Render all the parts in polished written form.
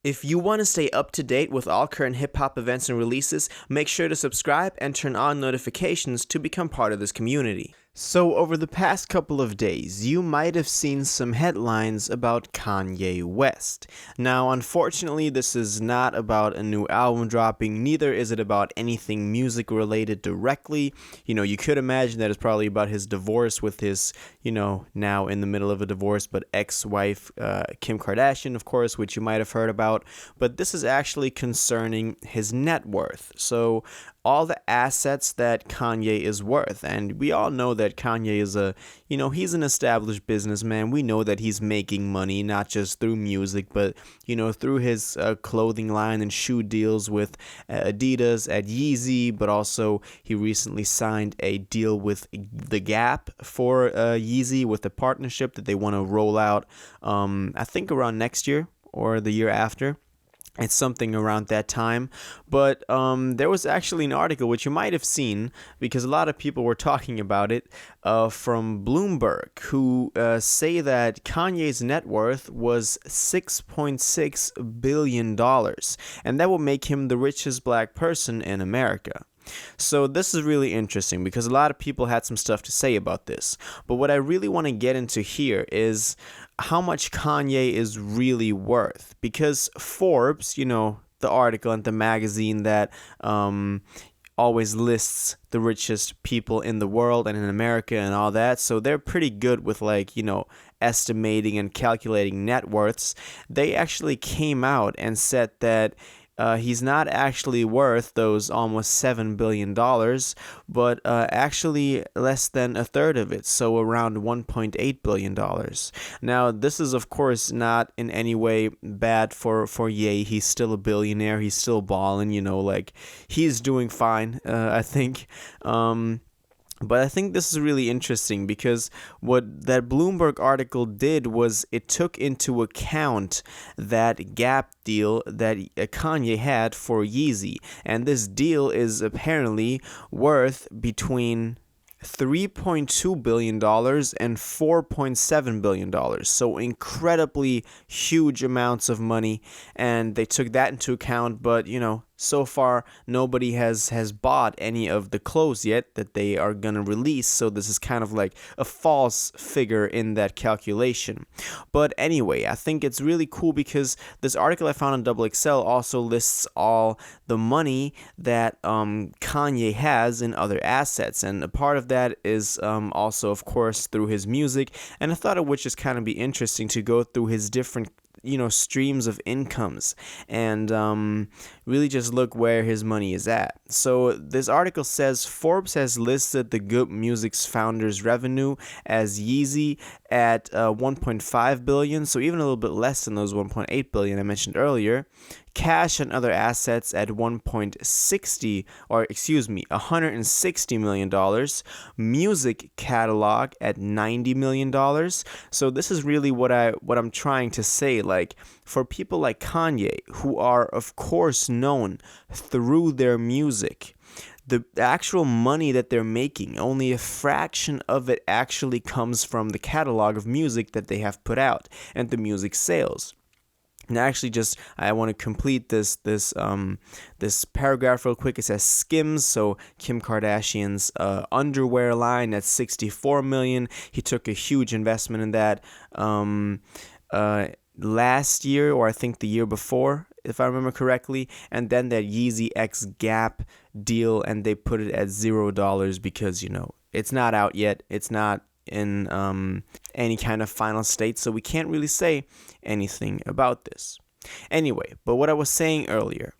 If you want to stay up to date with all current hip hop events and releases, make sure to subscribe and turn on notifications to become part of this community. So, over the past couple of days, you might have seen some headlines about Kanye West. Now, unfortunately, this is not about a new album dropping, neither is it about anything music related directly. You could imagine that it's probably about his divorce with his, now in the middle of a divorce, but ex-wife, Kim Kardashian, of course, which you might have heard about. But this is actually concerning his net worth. So, all the assets that Kanye is worth. And we all know that Kanye is he's an established businessman. We know that he's making money, not just through music, but, through his clothing line and shoe deals with Adidas at Yeezy, but also he recently signed a deal with The Gap for Yeezy with a partnership that they want to roll out, I think around next year or the year after. It's something around that time. But there was actually an article which you might have seen because a lot of people were talking about it from Bloomberg, who say that Kanye's net worth was $6.6 billion, and that will make him the richest black person in America. So this is really interesting because a lot of people had some stuff to say about this. But what I really want to get into here is how much Kanye is really worth. Because Forbes, the article and the magazine that always lists the richest people in the world and in America and all that. So they're pretty good with estimating and calculating net worths. They actually came out and said that he's not actually worth those almost $7 billion, but actually less than a third of it, so around $1.8 billion. Now, this is, of course, not in any way bad for Ye. He's still a billionaire. He's still balling, he's doing fine, I think. But I think this is really interesting because what that Bloomberg article did was it took into account that Gap deal that Kanye had for Yeezy. And this deal is apparently worth between $3.2 billion and $4.7 billion. So incredibly huge amounts of money. And they took that into account. But, so far nobody has bought any of the clothes yet that they are going to release. So this is kind of like a false figure in that calculation. But anyway, I think it's really cool because this article I found on Double XL also lists all the money that Kanye has in other assets. And a part of that is also, of course, through his music. And I thought it would just kind of be interesting to go through his different streams of incomes and really just look where his money is at. So this article says Forbes has listed the Good Music's founder's revenue as Yeezy at 1.5 billion, so even a little bit less than those 1.8 billion I mentioned earlier. Cash and other assets at $160 million. Music catalog at $90 million. So this is really what I'm trying to say. Like, for people like Kanye, who are of course known through their music, the actual money that they're making, only a fraction of it actually comes from the catalog of music that they have put out and the music sales. And actually, I want to complete this paragraph real quick. It says Skims, so Kim Kardashian's underwear line at $64 million. He took a huge investment in that last year, or I think the year before, if I remember correctly. And then that Yeezy X Gap deal, and they put it at $0 because it's not out yet. It's not in any kind of final state, so we can't really say anything about this. Anyway, but what I was saying earlier,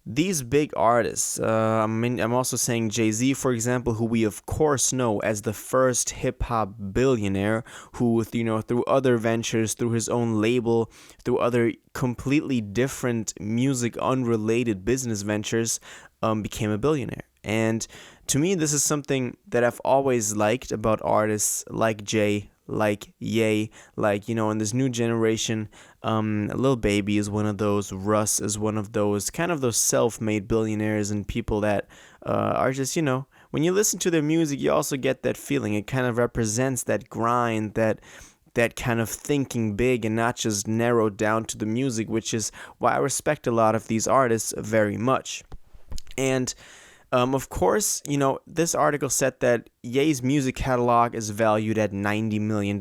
these big artists, I'm also saying Jay-Z, for example, who we of course know as the first hip-hop billionaire, who, through other ventures, through his own label, through other completely different music unrelated business ventures, became a billionaire. And to me, this is something that I've always liked about artists like Jay, like Ye, in this new generation. Lil Baby is one of those. Russ is one of those. Kind of those self-made billionaires and people that are just, when you listen to their music, you also get that feeling. It kind of represents that grind, that that kind of thinking big and not just narrowed down to the music, which is why I respect a lot of these artists very much. And of course, this article said that Ye's music catalog is valued at $90 million.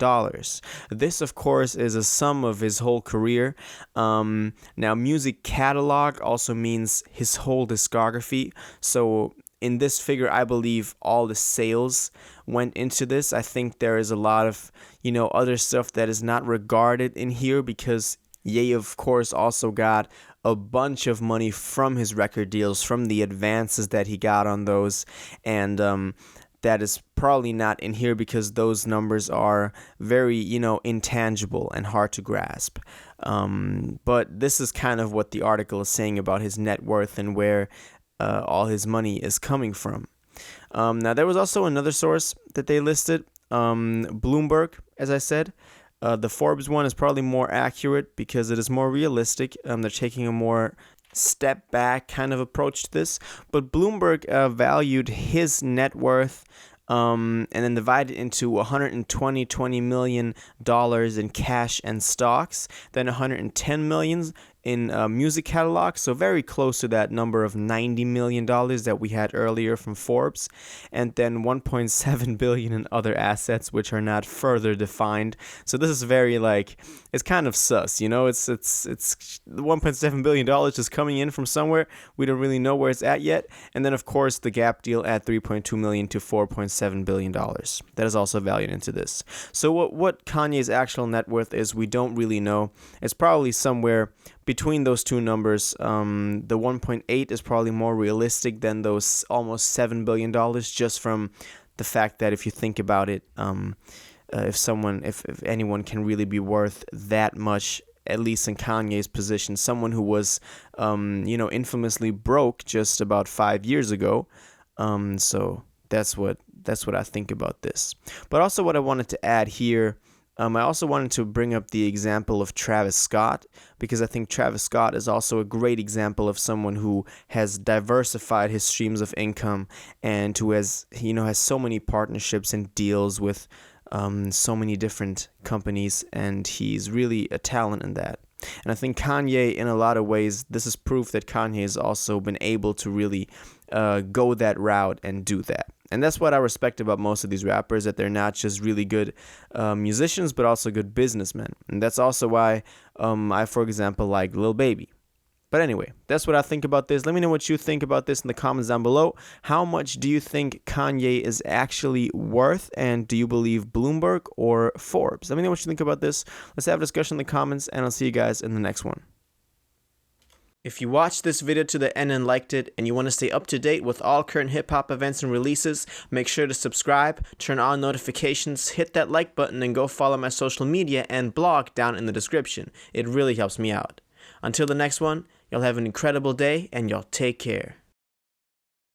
This, of course, is a sum of his whole career. Now, music catalog also means his whole discography. So in this figure, I believe all the sales went into this. I think there is a lot of, other stuff that is not regarded in here because Ye, of course, also got a bunch of money from his record deals, from the advances that he got on those, and that is probably not in here because those numbers are very, intangible and hard to grasp. But this is kind of what the article is saying about his net worth and where all his money is coming from. Now, there was also another source that they listed, Bloomberg, as I said. The Forbes one is probably more accurate because it is more realistic. They're taking a more step back kind of approach to this. But Bloomberg valued his net worth and then divided into $120 million in cash and stocks, then $110 million in music catalog, so very close to that number of $90 million that we had earlier from Forbes, and then $1.7 billion in other assets which are not further defined. So this is very it's kind of sus, it's $1.7 billion just coming in from somewhere. We don't really know where it's at yet. And then of course the Gap deal at $3.2 million to $4.7 billion. That is also valued into this. So what Kanye's actual net worth is, we don't really know. It's probably somewhere between those two numbers. The 1.8 is probably more realistic than those almost $7 billion, just from the fact that if you think about it, if anyone can really be worth that much, at least in Kanye's position, someone who was, infamously broke just about 5 years ago. So that's what I think about this. But also what I wanted to add here, I also wanted to bring up the example of Travis Scott, because I think Travis Scott is also a great example of someone who has diversified his streams of income and who has so many partnerships and deals with so many different companies, and he's really a talent in that. And I think Kanye, in a lot of ways, this is proof that Kanye has also been able to really go that route and do that. And that's what I respect about most of these rappers, that they're not just really good musicians, but also good businessmen. And that's also why I, for example, like Lil Baby. But anyway, that's what I think about this. Let me know what you think about this in the comments down below. How much do you think Kanye is actually worth? And do you believe Bloomberg or Forbes? Let me know what you think about this. Let's have a discussion in the comments, and I'll see you guys in the next one. If you watched this video to the end and liked it, and you want to stay up to date with all current hip-hop events and releases, make sure to subscribe, turn on notifications, hit that like button, and go follow my social media and blog down in the description. It really helps me out. Until the next one, y'all have an incredible day, and y'all take care.